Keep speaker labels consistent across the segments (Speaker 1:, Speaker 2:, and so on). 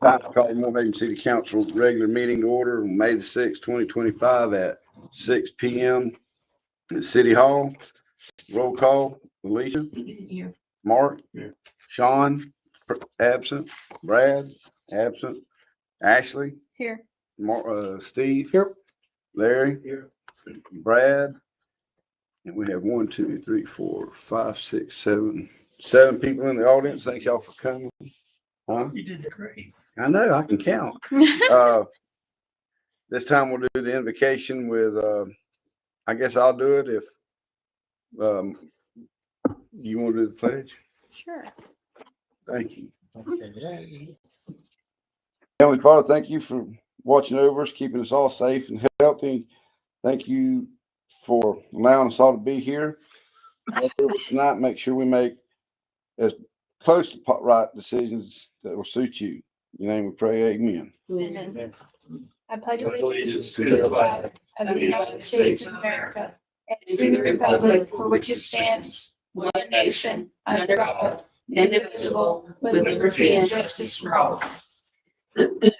Speaker 1: Time to call Moore Haven City Council regular meeting to order on May the 6th, 2025 at 6 p.m. at City Hall. Roll call, Alicia,
Speaker 2: Here.
Speaker 1: Mark,
Speaker 3: Here.
Speaker 1: Sean, absent, Brad, absent, Ashley,
Speaker 2: Here.
Speaker 1: Steve,
Speaker 3: Here.
Speaker 1: Larry,
Speaker 3: Here.
Speaker 1: Brad, and we have 1, 2, 3, 4, 5, 6, 7 people in the audience. Thank y'all for coming. Huh?
Speaker 3: You did great.
Speaker 1: I know, I can count. This time we'll do the invocation with, I guess I'll do it if, you want to do the pledge?
Speaker 2: Sure.
Speaker 1: Thank you. Heavenly Father, thank you for watching over us, keeping us all safe and healthy. Thank you for allowing us all to be here. Tonight, make sure we make as close to right decisions that will suit you. In your name we pray, amen.
Speaker 2: Amen. I pledge
Speaker 3: Allegiance
Speaker 2: allegiance to the flag of the United States of America and to the republic for which it stands, one nation, under God, indivisible, with liberty and justice for all.
Speaker 1: Okay.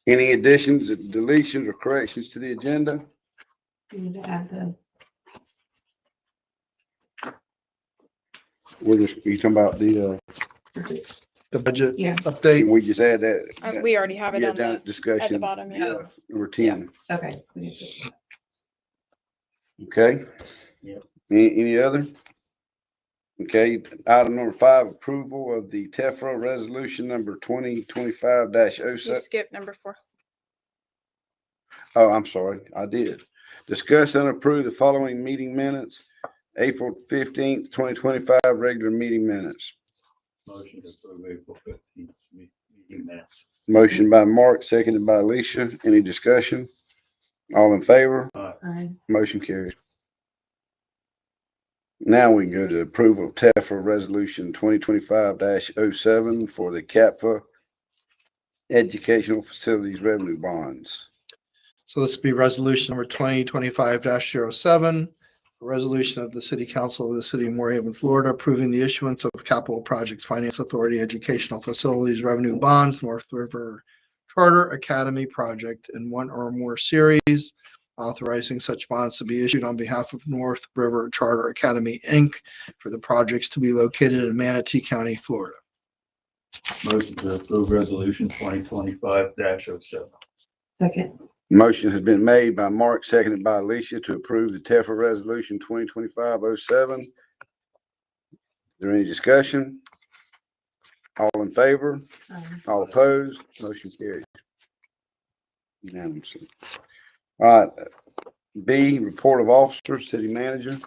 Speaker 1: Any additions, deletions, or corrections to the agenda? We're just, you talking about the
Speaker 3: budget
Speaker 2: Yeah.
Speaker 3: update.
Speaker 1: we just add that.
Speaker 4: We already have it
Speaker 1: Yeah,
Speaker 4: on
Speaker 1: down
Speaker 4: the,
Speaker 1: discussion.
Speaker 4: at the bottom, yeah.
Speaker 1: Number 10.
Speaker 2: Okay.
Speaker 1: Okay.
Speaker 3: Yep.
Speaker 1: Any other? Okay, item number 5, approval of the TEFRA resolution number 2025-07.
Speaker 4: You skipped number 4.
Speaker 1: Oh, I'm sorry, I did. Discuss and approve the following meeting minutes, April 15th, 2025, regular meeting minutes.
Speaker 3: Motion to approve April 15th meeting minutes.
Speaker 1: Motion by Mark, seconded by Alicia. Any discussion? All in favor?
Speaker 2: Aye.
Speaker 1: Motion carries. Now we can go to approval of TEFRA resolution 2025-07 for the CAPFA educational facilities revenue bonds.
Speaker 5: So this would be resolution number 2025-07, a resolution of the City Council of the City of Moore Haven, Florida, approving the issuance of Capital Projects Finance Authority Educational Facilities Revenue Bonds, North River Charter Academy Project in one or more series, authorizing such bonds to be issued on behalf of North River Charter Academy, Inc. for the projects to be located in Manatee County, Florida.
Speaker 3: Motion to approve resolution 2025-07.
Speaker 2: Second.
Speaker 1: Motion has been made by Mark, seconded by Alicia to approve the TEFRA resolution 2025-07. Is there any discussion? All in favor? All opposed? Motion carries unanimously. All right. B, report of officers, city manager.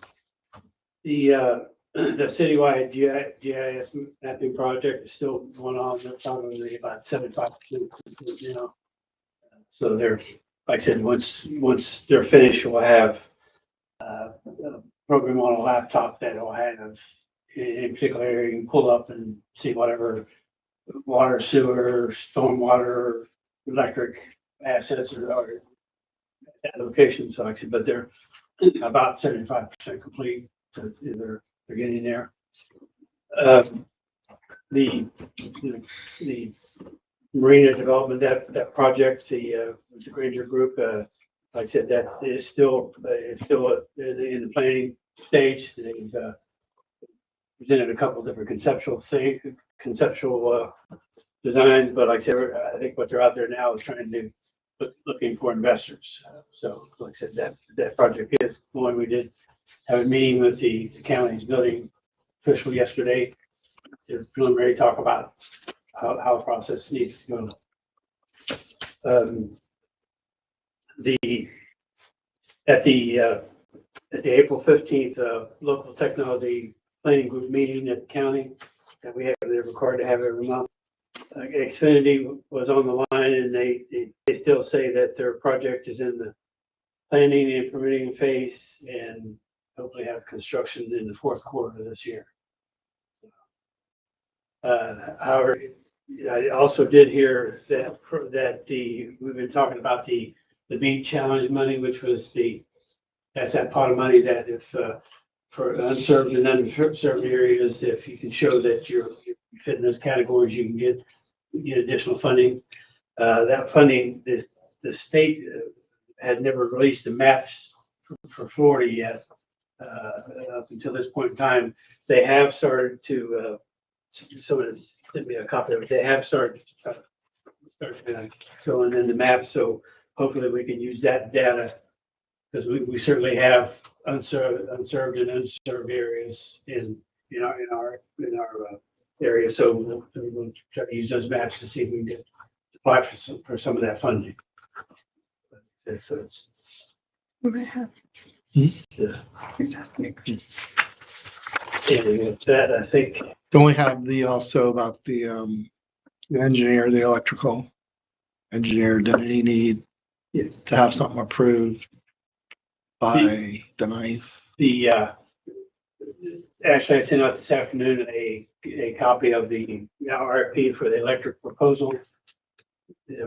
Speaker 6: The citywide GIS mapping project is still going on. They're probably about 75% now. So they're, like I said, once they're finished, we'll have a program on a laptop that will have, in particular area, you can pull up and see whatever water, sewer, stormwater, electric assets are at location. So actually, but they're about 75% complete. So they're getting there. The marina development, that project, the Granger Group, like I said, that is still in the planning stage. They've presented a couple different conceptual designs, but like I said, I think what they're out there now is trying to looking for investors. So like I said, that project is going. We did have a meeting with the county's building official yesterday to preliminary talk about how the process needs to go. At the April 15th local technology planning group meeting at the county that we have, they're required to have every month. Xfinity was on the line, and they still say that their project is in the planning and permitting phase, and hopefully have construction in the fourth quarter of this year. However, I also did hear that we've been talking about the BEAD challenge money, which was that's that pot of money that if for unserved and underserved areas, if you can show that you fit in those categories, you can get additional funding. That funding, the state had never released the maps for Florida yet. Up until this point in time, they have started to, someone sent me a copy of it, they have started filling in the maps, so hopefully we can use that data, because we certainly have unserved and unserved areas in our area, so we'll try to use those maps to see if we can apply for some of that funding. So it's,
Speaker 2: We might have.
Speaker 6: yeah.
Speaker 2: Who's asking?
Speaker 6: And with that, I think,
Speaker 5: Don't we have also about the engineer, the electrical engineer, did he need to have something approved by the 9th?
Speaker 6: Actually, I sent out this afternoon a copy of the RFP for the electric proposal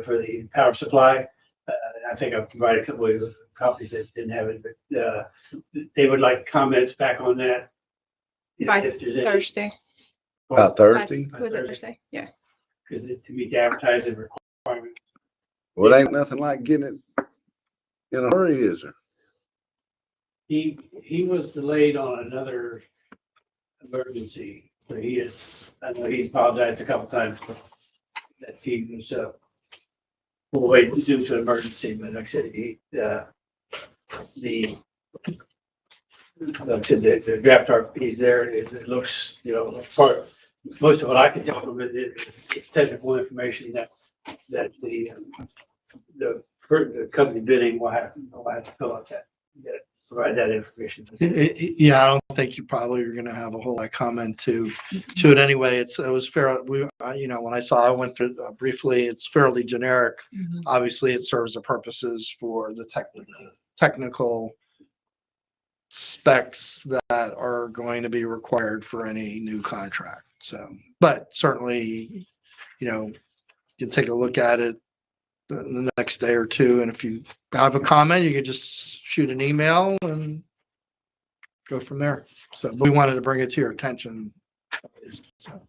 Speaker 6: for the power supply. I think I've provided a couple of copies that didn't have it, but they would like comments back on that.
Speaker 2: By
Speaker 6: If there's any.
Speaker 2: Thursday.
Speaker 1: Thursday?
Speaker 2: Was it Thursday? Yeah.
Speaker 6: Because to meet the advertising requirement.
Speaker 1: Well, it ain't nothing like getting it in a hurry, is there?
Speaker 6: He was delayed on another emergency, so I know he's apologized a couple times for that he was, wait due to emergency, but like I said, the draft RFP is there, it looks, most of what I can tell from it is it's technical information that the company bidding will have to fill out provide that information.
Speaker 5: Yeah, I don't think you probably are gonna have a whole lot of comment to it anyway. It was fair. When I went through it briefly, it's fairly generic. Obviously, it serves the purposes for the technical specs that are going to be required for any new contract. So, but certainly, you can take a look at it the next day or two, and if you have a comment, you can just shoot an email and go from there. So we wanted to bring it to your attention. So.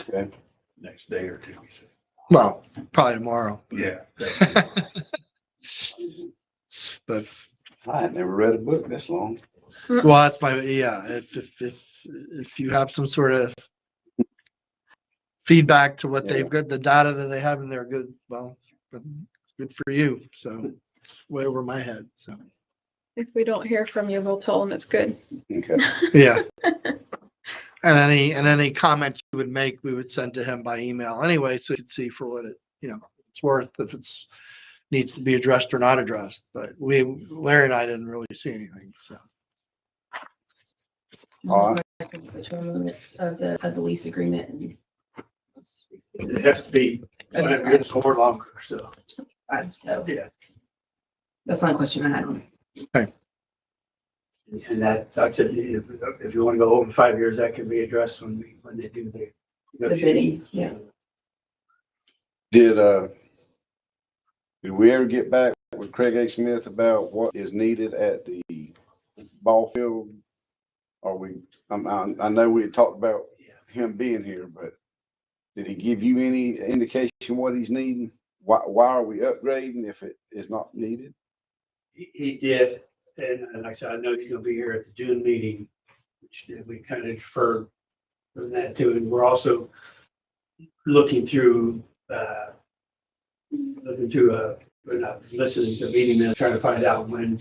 Speaker 1: Okay.
Speaker 3: Next day or two.
Speaker 5: Well, probably tomorrow.
Speaker 3: Yeah.
Speaker 5: But
Speaker 1: I had never read a book this long.
Speaker 5: well, that's if you have some sort of feedback to what they've got, the data that they have in there, good. Well, good for you. So it's way over my head. So
Speaker 2: If we don't hear from you, we'll tell them it's good.
Speaker 1: Okay.
Speaker 5: yeah. And any comment you would make, we would send to him by email anyway, so you could see for what it's worth, if it's needs to be addressed or not addressed. But Larry and I didn't really see anything. So
Speaker 1: All right.
Speaker 4: The term limits of the lease agreement.
Speaker 6: It has to be 5 years or longer, so,
Speaker 4: So
Speaker 6: yeah.
Speaker 4: that's not a question I had.
Speaker 6: And that, like I said, if you want to go over 5 years, that can be addressed when they do the.
Speaker 4: The bidding, yeah.
Speaker 1: Did we ever get back with Craig A. Smith about what is needed at the ball field? I know we had talked about him being here, but did he give you any indication what he's needing? Why are we upgrading if it is not needed?
Speaker 6: He did, and like I said, I know he's gonna be here at the June meeting, which we kind of deferred from that too, and we're also looking through, we're not listening to meeting minutes, trying to find out when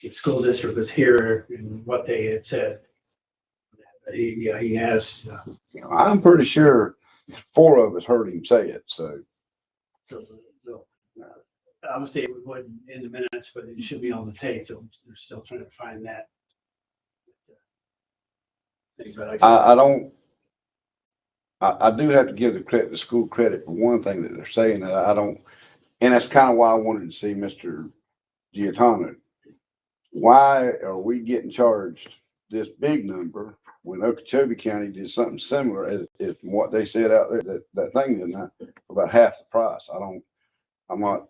Speaker 6: the school district was here and what they had said. But he has,
Speaker 1: I'm pretty sure 4 of us heard him say it, so.
Speaker 6: obviously it wasn't in the minutes, but it should be on the tape, so they're still trying to find that. But
Speaker 1: I do have to give the school credit for one thing that they're saying that I don't, and that's kind of why I wanted to see Mr. Giatano. Why are we getting charged this big number when Okeechobee County did something similar, as from what they said out there, that thing did not, for about half the price. I'm not,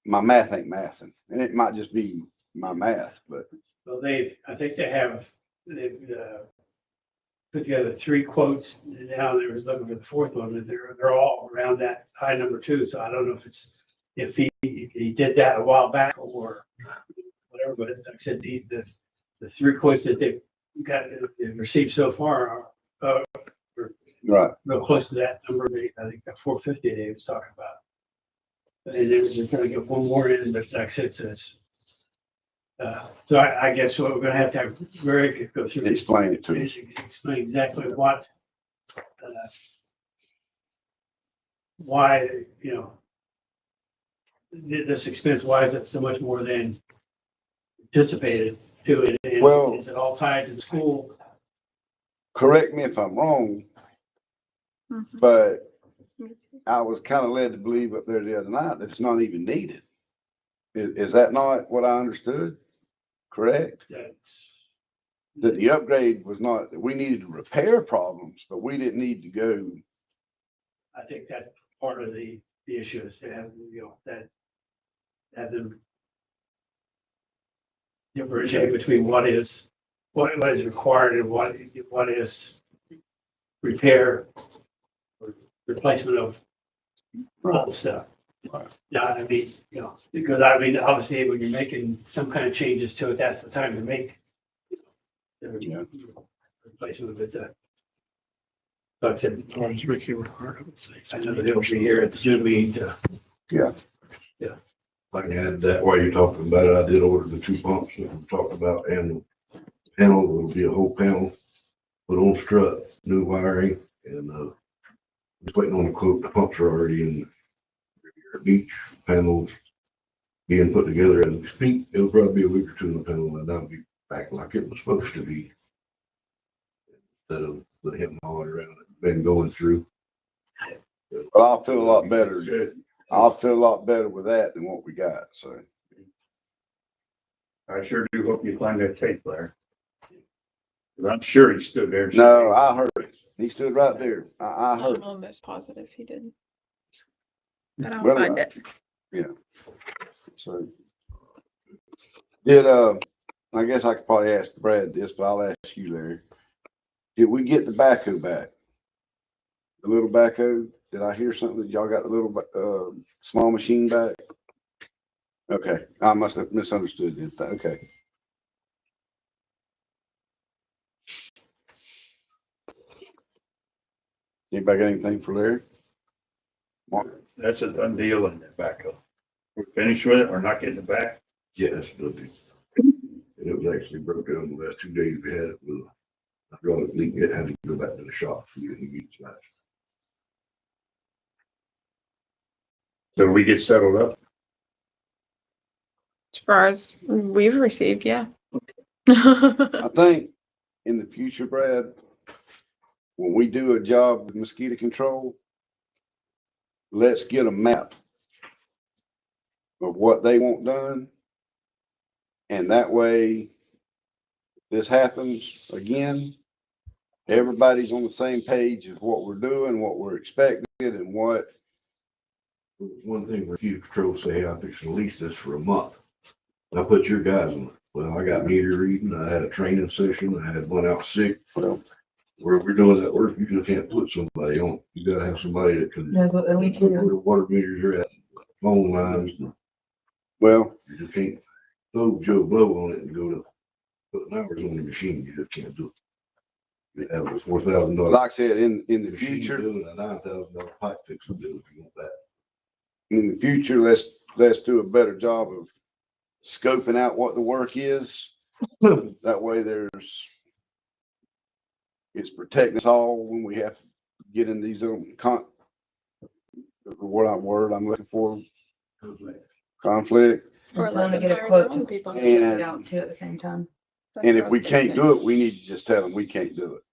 Speaker 1: my math ain't mathing, and it might just be my math, but
Speaker 6: Well, I think they've put together 3 quotes. Now they was looking for the 4th one, and they're all around that high number too. So I don't know if he did that a while back or whatever, but like I said, the 3 quotes that they've they've received so far are
Speaker 1: right.
Speaker 6: real close to that number. I think that 450 they was talking about. And they're trying to get one more in, but like I said, so I guess what we're gonna have Greg go through.
Speaker 1: Explain it to me.
Speaker 6: Explain exactly why, this expense, why is it so much more than anticipated to it? And
Speaker 1: Well-
Speaker 6: is it all tied to the school?
Speaker 1: Correct me if I'm wrong,
Speaker 2: Mhm.
Speaker 1: but I was kind of led to believe up there the other night that it's not even needed. Is that not what I understood? Correct? That the upgrade was not, that we needed to repair problems, but we didn't need to go.
Speaker 6: I think that's part of the issue is to have, have them differentiate between what is required and what is repair or replacement of old stuff.
Speaker 1: Right.
Speaker 6: Yeah, I mean, because I mean, obviously, when you're making some kind of changes to it, that's the time to make
Speaker 1: Yeah.
Speaker 6: replacement of it. Like I said,
Speaker 5: Or as Ricky Renard, I would say.
Speaker 6: I know that it'll be here at the June meeting to
Speaker 3: I can add that while you're talking about it, I did order the 2 pumps that we talked about, and the panel will be a whole panel, put on strut, new wiring, and, just waiting on the quote. The pumps are already in the beach panels being put together as we speak. It'll probably be a week or 2 in the panel, and that'll be back like it was supposed to be. Instead of the him all around it, been going through.
Speaker 1: Well, I'll feel a lot better. I'll feel a lot better with that than what we got, so.
Speaker 7: I sure do hope you find that tape there. 'Cause I'm sure he stood there. and
Speaker 1: No, I heard it. He stood right there. I heard
Speaker 2: I'm
Speaker 1: it.
Speaker 2: almost positive he did. But I'll
Speaker 1: Well,
Speaker 2: find it.
Speaker 1: So. I guess I could probably ask Brad this, but I'll ask you, Larry. Did we get the backhoe back? The little backhoe? Did I hear something that y'all got the little, small machine back? Okay, I must have misunderstood it. Okay. Anybody got anything for Larry? Mark?
Speaker 7: That's a done deal in that backhoe. We're finished with it. We're not getting it back.
Speaker 3: Yeah, that's good. And it was actually broke down the last 2 days we had it with a hydraulic leak. It had to go back to the shop for you to get smashed.
Speaker 7: So we get settled up.
Speaker 2: As far as we've received, yeah.
Speaker 1: I think in the future, Brad, when we do a job with mosquito control, let's get a map of what they want done. And that way, if this happens again, everybody's on the same page of what we're doing, what we're expecting, and what.
Speaker 3: One thing where you control say, hey, I fixed to lease this for a month. I put your guys on it. Well, I got meter reading, I had a training session, I had one out sick.
Speaker 1: Well,
Speaker 3: Where we're doing that work, you just can't put somebody on. You gotta have somebody that can,
Speaker 4: Knows what the leak is.
Speaker 3: where the water meters are at, phone lines.
Speaker 1: well,
Speaker 3: You just can't throw Joe Blow on it and go to put hours on the machine. You just can't do it. You have a $4,000.
Speaker 1: like I said, in the
Speaker 3: machine
Speaker 1: future,
Speaker 3: bill and a $9,000 pipe fixing bill if you want that.
Speaker 1: in the future, let's do a better job of scoping out what the work is. That way it's protecting us all when we have to get in these word I'm looking for, conflict.
Speaker 2: Or
Speaker 4: If you
Speaker 2: let
Speaker 4: want to
Speaker 2: them
Speaker 4: get a
Speaker 2: hire
Speaker 4: quote
Speaker 2: their own
Speaker 4: to
Speaker 2: people.
Speaker 4: get it
Speaker 1: And-
Speaker 4: out too at the same time.
Speaker 2: That's
Speaker 1: And
Speaker 2: what
Speaker 1: if
Speaker 2: I
Speaker 1: we
Speaker 2: was
Speaker 1: can't
Speaker 2: thinking.
Speaker 1: do it, we need to just tell them we can't do it.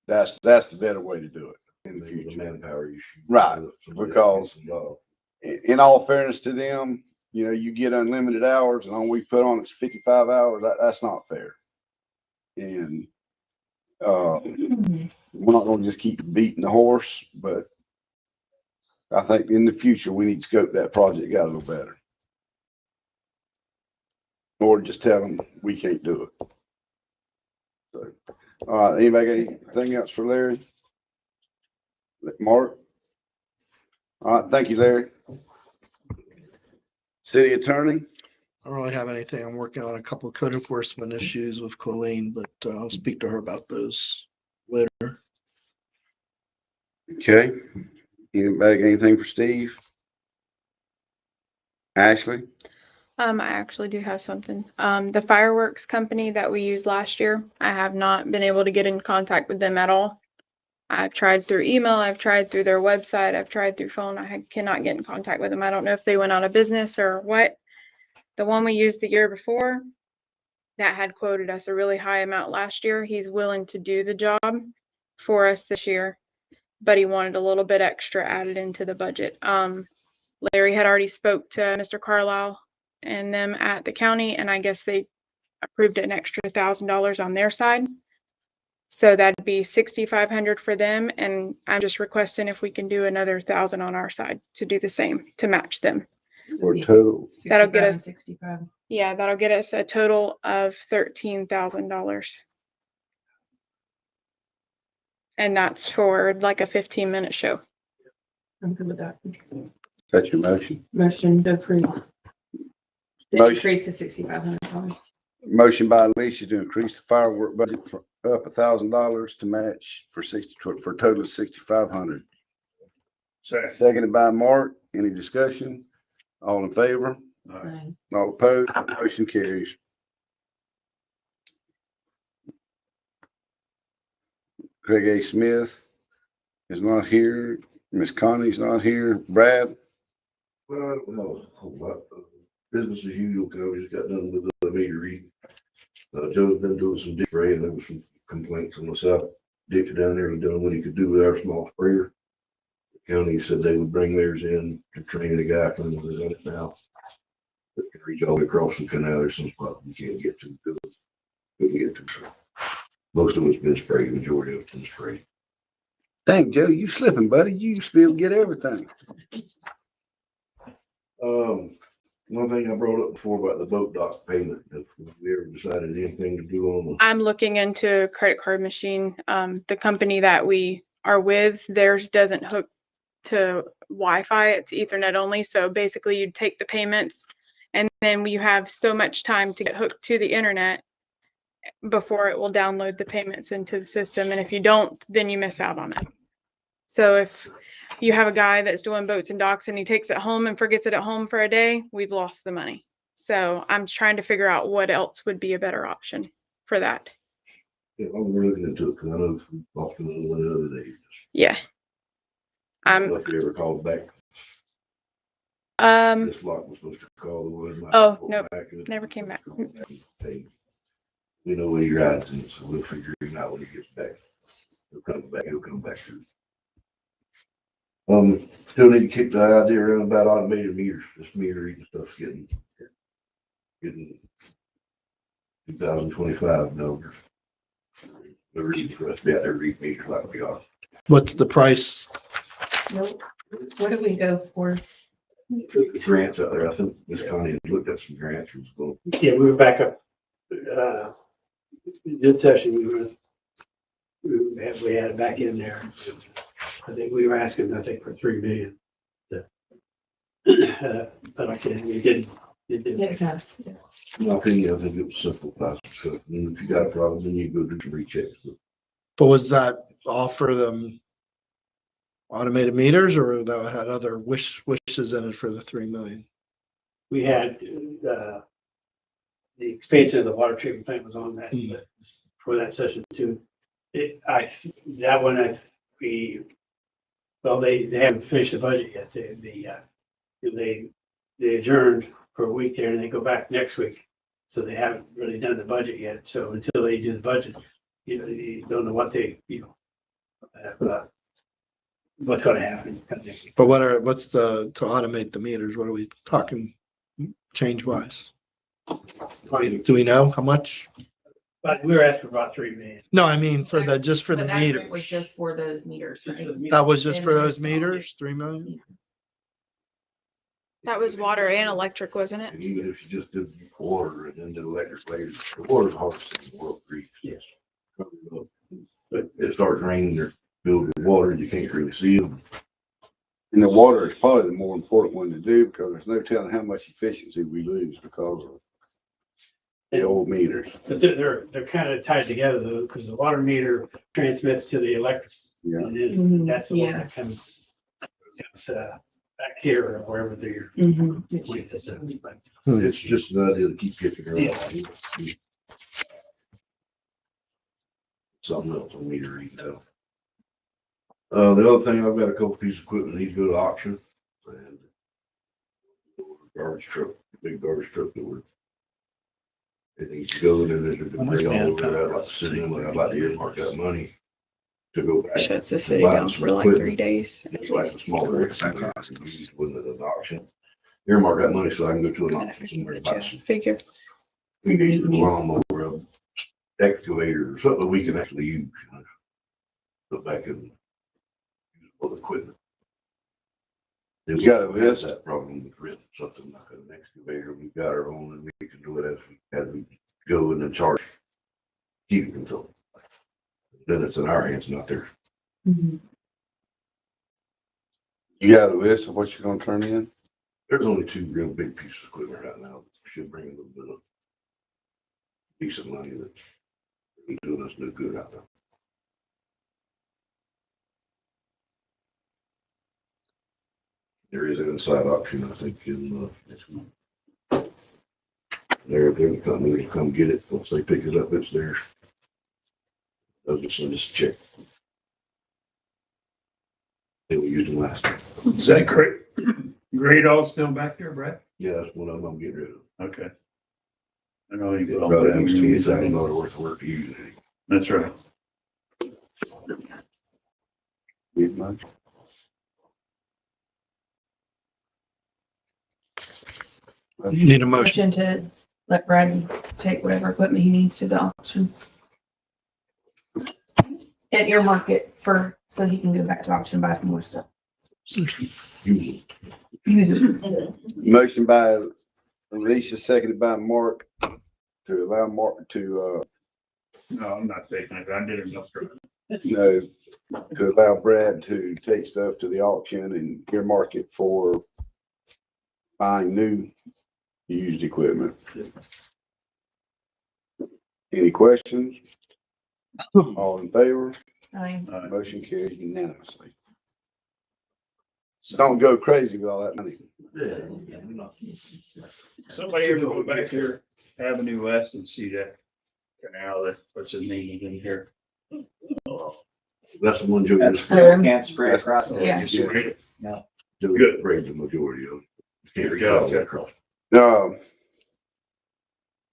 Speaker 1: That's the better way to do it in the
Speaker 3: Maybe the
Speaker 1: future.
Speaker 3: manpower issue.
Speaker 1: Right,
Speaker 3: Somebody
Speaker 1: because-
Speaker 3: gets involved.
Speaker 1: In all fairness to them, you get unlimited hours and all we put on is 55 hours. That's not fair. And We're not gonna just keep beating the horse, but I think in the future, we need to scope that project out a little better. Or just tell them we can't do it. So, all right, anybody got anything else for Larry? Mark? All right, thank you, Larry. City Attorney?
Speaker 5: I don't really have anything. I'm working on a couple of code enforcement issues with Colleen, but I'll speak to her about those later.
Speaker 1: Okay. Anybody got anything for Steve? Ashley?
Speaker 2: I actually do have something. The fireworks company that we used last year, I have not been able to get in contact with them at all. I've tried through email, I've tried through their website, I've tried through phone. Cannot get in contact with them. I don't know if they went out of business or what. The one we used the year before, that had quoted us a really high amount last year. He's willing to do the job for us this year, but he wanted a little bit extra added into the budget. Larry had already spoke to Mr. Carlisle and them at the county, and I guess they approved an extra $1,000 on their side. So that'd be $6,500 for them, and I'm just requesting if we can do another 1,000 on our side to do the same, to match them.
Speaker 1: For total.
Speaker 2: That'll get us-
Speaker 4: 65.
Speaker 2: Yeah, that'll get us a total of $13,000. And that's for like a 15-minute show.
Speaker 4: I'm good with that.
Speaker 1: That's your motion.
Speaker 4: Motion to approve. The
Speaker 1: Motion.
Speaker 4: increase to $6,500.
Speaker 1: Motion by Alicia to increase the firework budget for up $1,000 to match for for a total of 6,500.
Speaker 7: Second.
Speaker 1: Seconded by Mark. Any discussion? All in favor?
Speaker 4: Aye.
Speaker 1: All opposed? Motion carries. Craig A. Smith is not here. Miss Connie's not here. Brad?
Speaker 3: Well, I don't know a whole lot. Business as usual, we just got done with the meter reading. Joe's been doing some deep spraying. There was some complaints on the south ditch down there. He done what he could do with our small sprayer. The county said they would bring theirs in to train the guy from where they're at it now. That can reach all the way across the canal. There's some spots you can't get to. Couldn't get to. So most of it's been sprayed. The majority of it's been sprayed.
Speaker 1: Dang, Joe, you slipping, buddy. You used to be able to get everything.
Speaker 3: One thing I brought up before about the boat dock payment, if we ever decided anything to do on
Speaker 2: I'm looking into credit card machine. The company that we are with, theirs doesn't hook to Wi-Fi. It's Ethernet only. So basically you'd take the payments and then you have so much time to get hooked to the internet before it will download the payments into the system. And if you don't, then you miss out on it. So if you have a guy that's doing boats and docks and he takes it home and forgets it at home for a day, we've lost the money. So I'm trying to figure out what else would be a better option for that.
Speaker 3: Yeah, I'm looking into it because I know Boston one the other day.
Speaker 2: Yeah.
Speaker 3: If you ever called back, this lot was supposed to call the one.
Speaker 2: Oh, nope, never came back.
Speaker 3: We know where he rides in, so we'll figure it out when he gets back. He'll come back through. Still need to kick the idea around about automated meters. This meter reading stuff's getting 2025 numbers. The reason for us to be out there reading meters like we are.
Speaker 5: What's the price?
Speaker 4: Nope. What do we go for?
Speaker 3: Took the grants out there. I think Miss Connie had looked at some grants. And was going,
Speaker 6: Yeah, we were back up. Good session. We had it back in there. I think we were asking, for 3 million. But like I said, it didn't.
Speaker 4: It does.
Speaker 3: in my opinion, I think it was simple plastic stuff. And if you got a problem, then you go do some rechecks.
Speaker 5: But was that all for them automated meters or that had other wishes in it for the 3 million?
Speaker 6: We had, the expansion of the water treatment plant was on that, for that session too. They haven't finished the budget yet. They adjourned for a week there and they go back next week. So they haven't really done the budget yet. So until they do the budget, you don't know what what's going to happen.
Speaker 5: But what's to automate the meters? What are we talking change wise? Do we know how much?
Speaker 6: But we were asking for about 3 million.
Speaker 5: No, I mean, for the, just for the
Speaker 4: But that grant
Speaker 5: meters.
Speaker 4: Was just for those meters,
Speaker 6: Just
Speaker 4: right?
Speaker 6: for the meters.
Speaker 5: That was just for
Speaker 4: And
Speaker 5: those
Speaker 4: it's all-
Speaker 5: meters, 3 million?
Speaker 2: That was water and electric, wasn't it?
Speaker 3: And even if you just did water and then did electric later, the water's hardest in the world, Greek.
Speaker 6: Yes.
Speaker 3: But it starts raining, they're filled with water, you can't really see them.
Speaker 1: And the water is probably the more important one to do because there's no telling how much efficiency we lose because of the old meters.
Speaker 6: But they're kind of tied together though, because the water meter transmits to the electric.
Speaker 1: Yeah.
Speaker 6: And then
Speaker 4: Mhm,
Speaker 6: that's the one
Speaker 4: yeah.
Speaker 6: that comes back here or wherever they're.
Speaker 4: Mhm.
Speaker 3: It's just an idea to keep kicking around. Something else on meter reading though. The other thing, I've got a couple pieces of equipment needs to go to auction. And garbage truck, big garbage truck that we're. It needs to go, and then there's a
Speaker 5: How much
Speaker 3: debris all over
Speaker 5: manpower
Speaker 3: that, like,
Speaker 5: does it
Speaker 3: sitting
Speaker 5: take?
Speaker 3: there, I'd like to earmark that money to go back.
Speaker 2: Shuts the city
Speaker 3: buy
Speaker 2: down
Speaker 3: some
Speaker 2: for like
Speaker 3: equipment.
Speaker 2: 3 days.
Speaker 3: It's like a small.
Speaker 5: What's that cost?
Speaker 3: When there's an auction. Earmark that money so I can go to an auction somewhere and buy some.
Speaker 2: Figure.
Speaker 3: We need a lawnmower, a excavator, or something that we can actually use. You know, put back in. For the equipment.
Speaker 1: You got a list?
Speaker 3: That problem with renting something like an excavator, we've got our own and we can do it as we go and then charge. Heating control. Then it's in our hands, not theirs.
Speaker 4: Mhm.
Speaker 1: You got a list of what you're gonna turn in?
Speaker 3: There's only 2 real big pieces of equipment right now. that Should bring a little bit of decent money that's doing us no good out there. There is an inside auction, I think, in, next week. They're the company will come get it. Once they pick it up, it's theirs. They'll just send us a check. They will use them last time.
Speaker 7: Is that great? Great all still back there, Brad?
Speaker 3: Yeah, that's one of them I'm getting rid of.
Speaker 7: Okay. I know you
Speaker 3: It's
Speaker 7: go.
Speaker 3: about $20,000 worth of work to use it.
Speaker 7: That's right.
Speaker 1: Need much?
Speaker 5: Need a motion.
Speaker 4: Motion to let Brad take whatever equipment he needs to the auction. At your market for, so he can go back to auction and buy some more stuff.
Speaker 3: Use
Speaker 4: Use it.
Speaker 1: Motion by Alicia, seconded by Mark, to allow Mark to,
Speaker 7: No, I'm not taking it. I did enough for it.
Speaker 1: to allow Brad to take stuff to the auction and earmark it for buying new used equipment. Any questions? All in favor? Motion carries unanimously. Don't go crazy with all that money.
Speaker 7: Somebody ever go back here, Avenue West and see that canal that, what's his name is in here?
Speaker 3: That's the one Joe.
Speaker 8: That's
Speaker 4: Um,
Speaker 8: can't spray across there.
Speaker 4: Yeah.
Speaker 7: You sprayed it?
Speaker 3: Joe
Speaker 7: Good.
Speaker 3: sprayed the majority of it. Can't
Speaker 7: Good
Speaker 3: get all
Speaker 7: job.
Speaker 3: that across.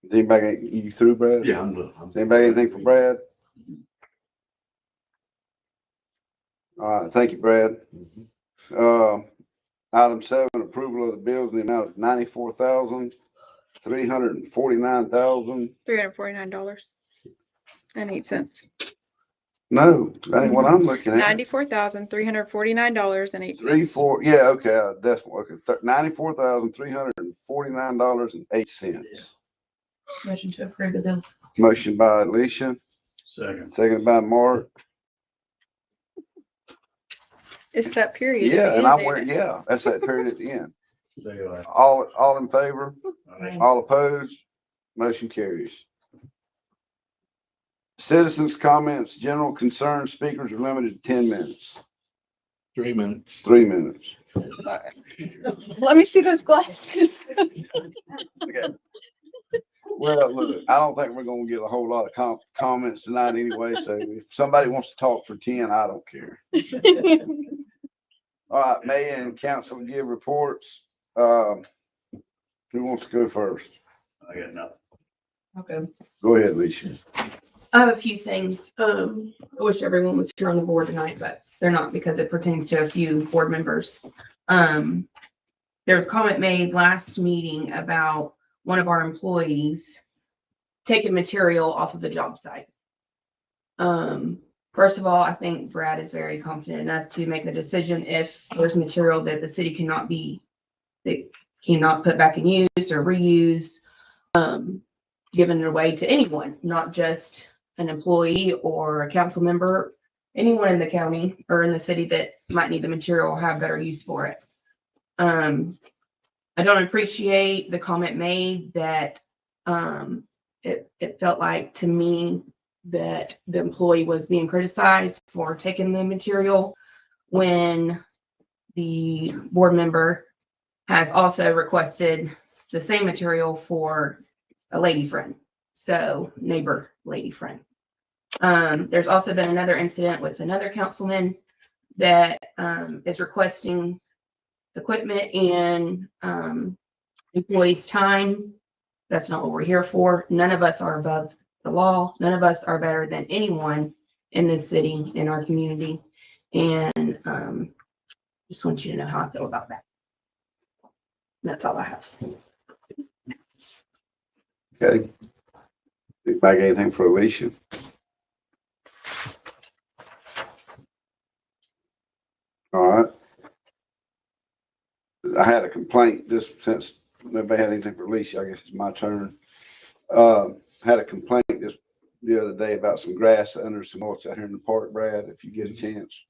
Speaker 1: Is anybody, you through, Brad?
Speaker 3: Yeah, I'm done.
Speaker 1: Is anybody anything for Brad? All right, thank you, Brad. Item 7, approval of the bills in the amount of $94,349,000.
Speaker 2: $349.08.
Speaker 1: No, that ain't what I'm looking at.
Speaker 2: $94,349.08.
Speaker 1: 4, yeah, okay, decimal, okay, $94,349.08.
Speaker 4: Motion to approve the bills.
Speaker 1: Motion by Alicia,
Speaker 7: Second.
Speaker 1: seconded by Mark.
Speaker 2: It's that period. at
Speaker 1: Yeah,
Speaker 2: the
Speaker 1: and
Speaker 2: end,
Speaker 1: I'm
Speaker 2: ain't
Speaker 1: wearing,
Speaker 2: it?
Speaker 1: yeah, that's that period at the end.
Speaker 7: Say aye.
Speaker 1: All in favor?
Speaker 7: Aye.
Speaker 1: All opposed? Motion carries. Citizens' comments, general concerns, speakers are limited to 10 minutes,
Speaker 5: 3 minutes.
Speaker 1: 3 minutes.
Speaker 2: Let me see those glasses.
Speaker 1: Well, look, I don't think we're gonna get a whole lot of comments tonight anyway, so if somebody wants to talk for 10, I don't care. All right, mayor and council give reports. Who wants to go first?
Speaker 7: I got nothing.
Speaker 4: Okay.
Speaker 1: Go ahead, Alicia.
Speaker 4: I have a few things. I wish everyone was here on the board tonight, but they're not because it pertains to a few board members. There was comment made last meeting about one of our employees taking material off of the job site. First of all, I think Brad is very confident enough to make the decision if there's material that the city cannot put back in use or reuse, given it away to anyone, not just an employee or a council member, anyone in the county or in the city that might need the material or have better use for it. I don't appreciate the comment made that it felt like to me that the employee was being criticized for taking the material when the board member has also requested the same material for a lady friend, so neighbor lady friend. There's also been another incident with another councilman that is requesting equipment and employees' time. That's not what we're here for. None of us are above the law. None of us are better than anyone in this city, in our community. And just want you to know how I feel about that. That's all I have.
Speaker 1: Okay. Anybody got anything for Alicia? All right. I had a complaint just since nobody had anything for Alicia. I guess it's my turn. Had a complaint just the other day about some grass under some mulch out here in the park, Brad, if you get a chance.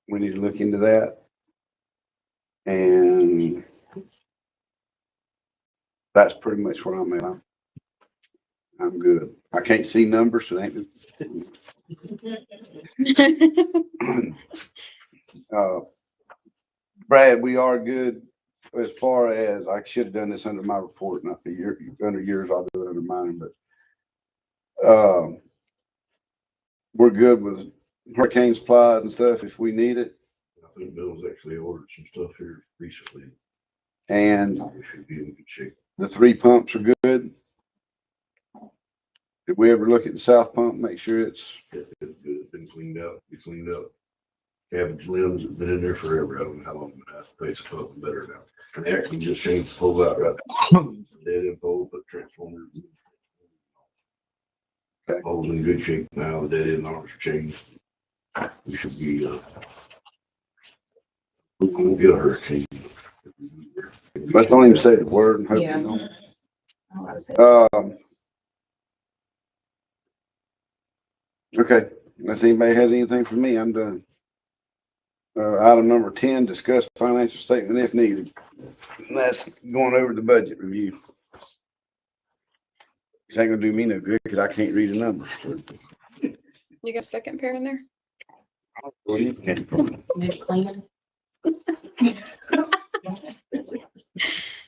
Speaker 1: We need to look into that. And that's pretty much where I'm at. I'm good. I can't see numbers, so it ain't. Brad, we are good as far as I should have done this under my report, not under yours. I'll do it under mine, but we're good with hurricane supplies and stuff if we need it.
Speaker 3: I think Bill's actually ordered some stuff here recently.
Speaker 1: And
Speaker 3: We should be in good shape.
Speaker 1: the 3 pumps are good. Did we ever look at the south pump, make sure it's
Speaker 3: It's good. It's been cleaned out. Be cleaned up. Cabbage limbs have been in there forever. I don't know how long, but I place a pump better now. And they actually just changed the pole out right now. Dead end pole, but transformers.
Speaker 1: Okay.
Speaker 3: Pole's in good shape now. The dead end arms are changed. We should be, we won't get a hurricane.
Speaker 1: let's don't even say the word and hope we
Speaker 4: Yeah.
Speaker 1: don't.
Speaker 4: All I say.
Speaker 1: Okay, unless anybody has anything for me, I'm done. Item number 10, discuss financial statement if needed. And that's going over the budget review. This ain't gonna do me no good because I can't read a number.
Speaker 2: You got a second pair in there?
Speaker 1: Where you came from?
Speaker 4: Maybe cleaning.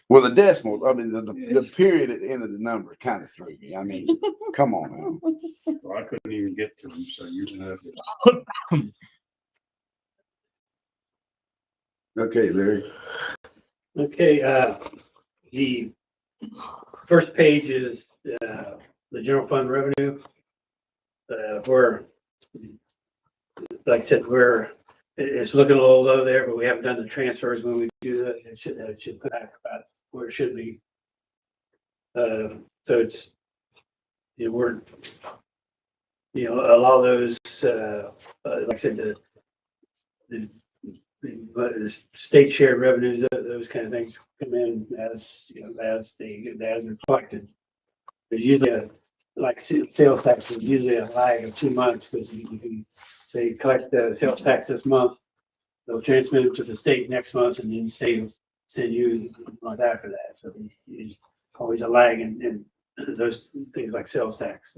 Speaker 1: Well, the decimal, I mean, the period at the end of the number kind of threw me. I mean, come on now.
Speaker 7: Well, I couldn't even get to them, so you're gonna have to.
Speaker 1: Okay, Larry.
Speaker 6: Okay, the first page is, the general fund revenue. We're, like I said, it's looking a little low there, but we haven't done the transfers. When we do that, it should put back about where it should be. So it's, we're, a lot of those, like I said, the state shared revenues, those kind of things come in as, as they're collected. There's usually like sales tax is usually a lag of 2 months because you can say collect the sales tax this month, they'll transmit it to the state next month, and then state will send you a month after that. So there's always a lag in those things like sales tax.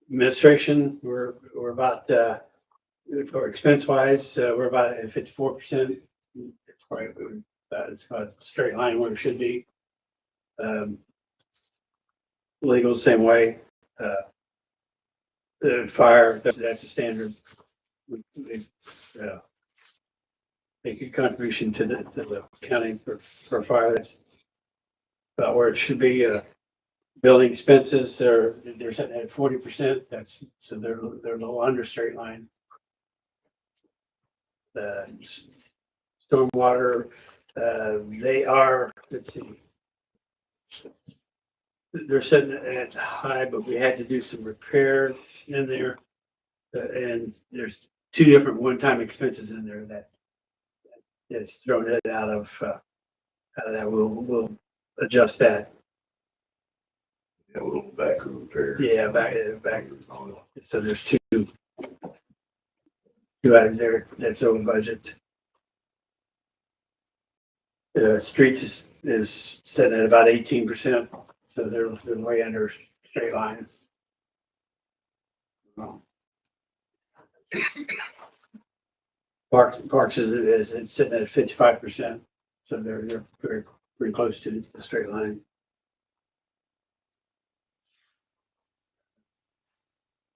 Speaker 6: Administration, we're about for expense wise, we're about at 54%. It's probably it's about a straight line where it should be. Legal, same way. The fire, that's a standard. They make a contribution to the county for fire. That's about where it should be. Building expenses they're setting at 40%. That's so they're a little under straight line. The stormwater, They are, let's see. They're sitting at high, but we had to do some repairs in there. And there's two different one-time expenses in there that's thrown it out of that. We'll adjust that.
Speaker 3: Yeah, a little back repair.
Speaker 6: Yeah, back. So there's two items there that's over budget. Streets is sitting at about 18%, so they're way under straight line. Parks is it's sitting at 55%, so they're very pretty close to the straight line.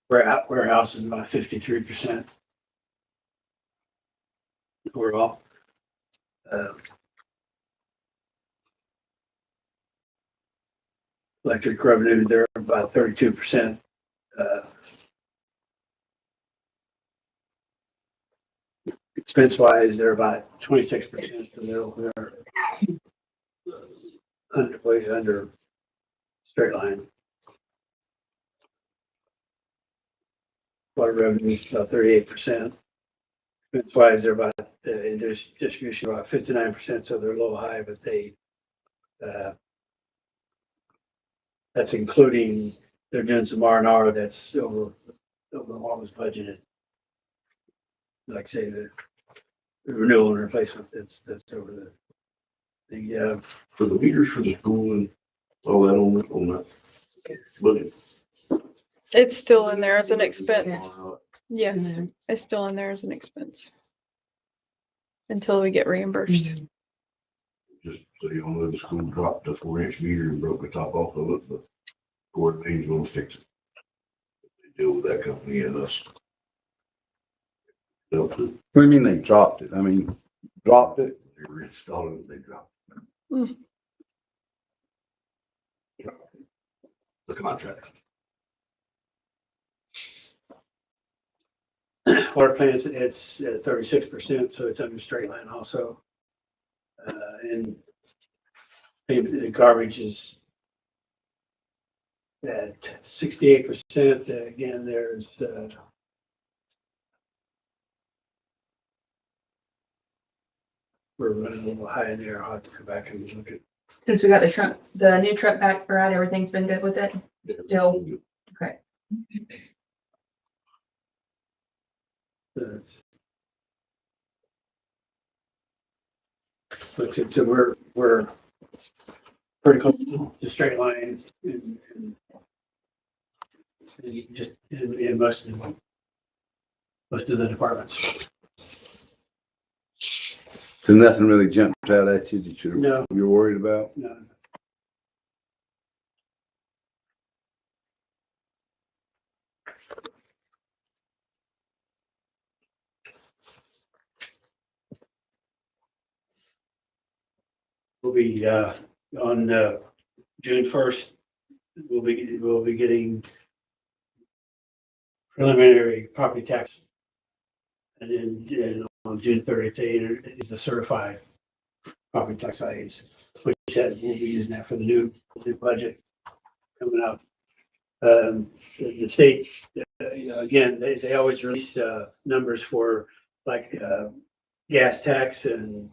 Speaker 6: Warehouse is about 53% overall. Electric revenue, they're about 32%. Expense wise, they're about 26%, so they're way under straight line. Water revenue is about 38%. Expense wise, they're about, distribution about 59%, so they're a little high, but that's including, they're doing some R&R that's over what was budgeted. Like I say, the renewal and replacement, that's over the
Speaker 3: For the meters for the school and all that on that. Budget.
Speaker 2: It's still in there as an expense.
Speaker 3: Uh,
Speaker 2: Yes, it's still in there as an expense. Until we get reimbursed.
Speaker 3: Just so you know, the school dropped a 4-inch meter and broke the top off of it, but Gordon Main's gonna fix it. They deal with that company and us. What
Speaker 1: What do you mean they dropped it? I mean, dropped it?
Speaker 3: They were installing it, they dropped it.
Speaker 2: Mm.
Speaker 3: The contract.
Speaker 6: water plants, it's at 36%, so it's under straight line also. And the garbage is at 68%. Again, there's we're running a little high in there. I'll have to go back and look at.
Speaker 4: Since we got the new truck back, Brad, everything's been good with it? Still? Okay.
Speaker 6: So we're pretty close to straight line in just in most of the departments.
Speaker 1: So nothing really jumped out at you that
Speaker 6: No.
Speaker 1: you're worried about?
Speaker 6: No. We'll be on June 1st. We'll be getting preliminary property tax, and then on June 30th, they introduce the certified property tax values, which we'll be using that for the new budget coming up. The state, again, they always release numbers for like gas tax and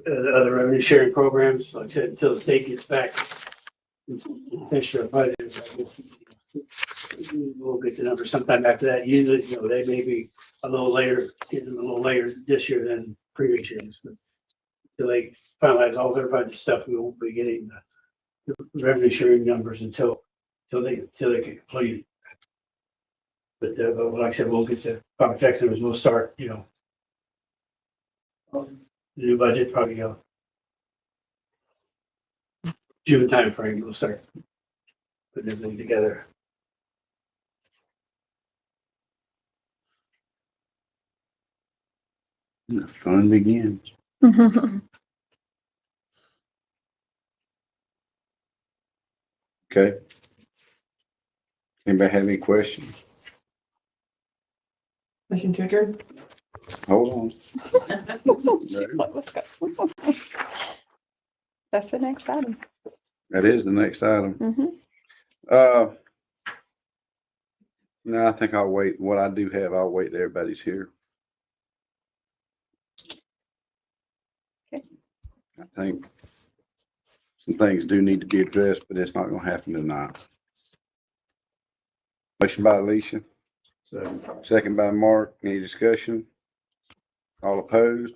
Speaker 6: the other revenue sharing programs. Like I said, until the state gets back and finish their budget, we'll get the numbers sometime after that. Usually, they may be a little later this year than previous years. But until they finalize all their budget stuff, we won't be getting the revenue sharing numbers until they get completed. But like I said, we'll get the property tax numbers. We'll start, the new budget probably June timeframe. We'll start putting everything together.
Speaker 1: The fun begins. Okay. Anybody have any questions?
Speaker 4: Motion to adjourn?
Speaker 1: Hold on.
Speaker 2: She's like, let's go. That's the next item.
Speaker 1: That is the next item.
Speaker 2: Mm-hmm.
Speaker 1: No, I think I'll wait. What I do have, I'll wait till everybody's here.
Speaker 2: Okay.
Speaker 1: I think some things do need to be addressed, but it's not gonna happen tonight. Motion by Alicia,
Speaker 7: So,
Speaker 1: second by Mark. Any discussion? All opposed?